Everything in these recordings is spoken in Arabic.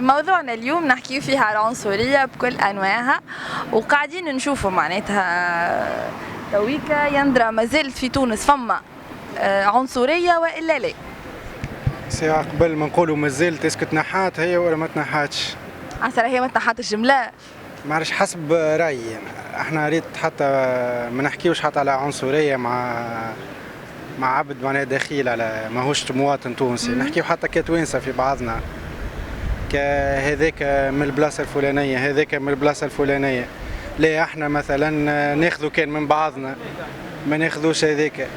موضوعنا اليوم نحكي فيه على العنصرية بكل أنواعها، وقاعدين نشوفوا معناتها تويكا يندرى ما زالت في تونس فما عنصرية وإلا لا؟ ساعة قبل ما نقولوا مازالت اسكو تنحات هي ولا ما تنحاتش؟ عسى هي ما تنحاتش الجملة. ما عرفش حسب رأيي يعني. احنا ريت حتى ما نحكيوش حتى على عنصرية مع عبد معناها دخيل على ماهوش مواطن تونسي، نحكيو حتى كتوانسة في بعضنا، كهذاك من البلاصة الفلانية هذاك من البلاصة الفلانية. لا احنا مثلا ناخذوا كان من بعضنا ما ناخذوش هذاك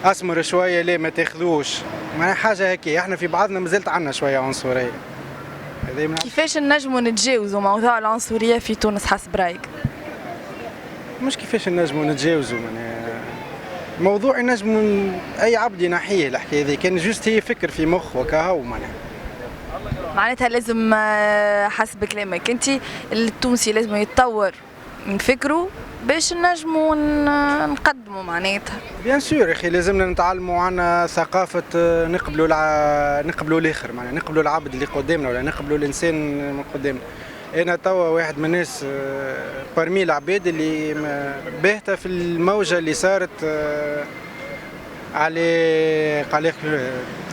اسمر شويه، لا ما تاخذوش معناها حاجه هيك. احنا في بعضنا مازالت عندنا شويه عنصريه. كيفاش نجموا نتجاوزوا موضوع العنصرية في تونس حسب رايك؟ مش كيفاش نجموا نتجاوزوا، معناها موضوع نجموا اي عبد ينحيه الحكايه هذه، كان جوست هي فكر في مخ وكهو معناتها لازم حسب كلامك انت التونسي لازم يتطور من فكره باش نجموا نقدموا معناتها. بيان سور اخي، لازمنا نتعلموا عنا ثقافه نقبلوا الاخر، معناها نقبلوا العبد اللي قدامنا ولا نقبلوا الانسان من قدامنا. انا توا واحد من الناس برمي العباد اللي باهته في الموجه اللي صارت على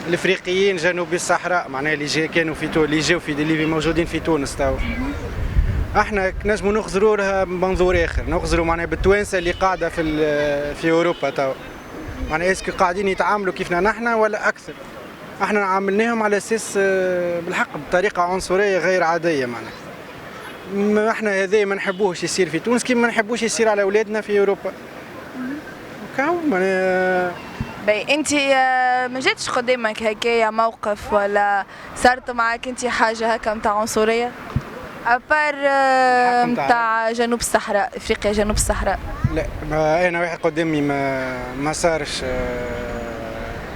الافريقيين جنوب الصحراء، معناها اللي كانوا في تونس، اللي جاوا اللي موجودين في تونس توا. احنا نجموا نخزروا لها بمنظور اخر، نخزروا معناها بالتوانسه اللي قاعده في اوروبا توا، معناها اسكو قاعدين يتعاملوا كيفنا نحن ولا اكثر. احنا عاملناهم على اساس بالحق بطريقه عنصريه غير عاديه، معناها احنا هذا ما نحبوش يصير في تونس كيما ما نحبوش يصير على اولادنا في اوروبا. وكاو معناها باهي انت ما جاتش قدامك هكايا موقف ولا صارت معك انت حاجه هكا نتاع عنصريه ابار نتاع جنوب الصحراء، افريقيا جنوب الصحراء؟ لا، ما انا واحد قدامي ما صارش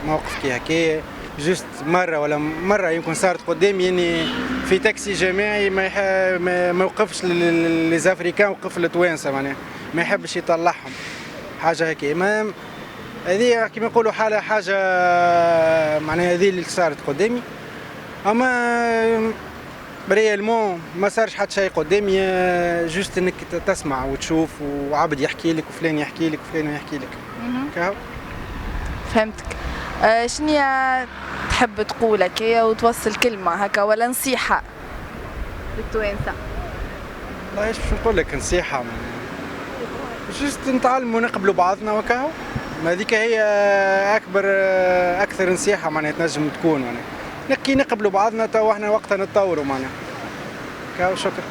موقف كي هكايا. جوست مره ولا مره يمكن صارت قدامي اني في تاكسي جماعي ما وقفش ليزافريكان، وقف للتوانسه، معناها ما يحبش يطلعهم حاجه هكايا. ما هذه كيما نقولوا حاجه معناها هذه اللي صارت قدامي. اما ريالمون ما صارش حتى شيء قدامي، جوست انك تسمع وتشوف وعبد يحكي لك وفلان يحكي لك وفلان يحكي لك. فهمتك. شنيا تحب تقول هكايا وتوصل كلمه هكا ولا نصيحه للتوانسه؟ والله ايش باش نقول لك، نصيحه جوست نتعلموا نقبلوا بعضنا وكاو. هذيك هي اكثر نصيحه معناها تنجم تكون، معناها نقبلوا بعضنا تو احنا وقتها نتطوروا، معناها كاو. شكرا.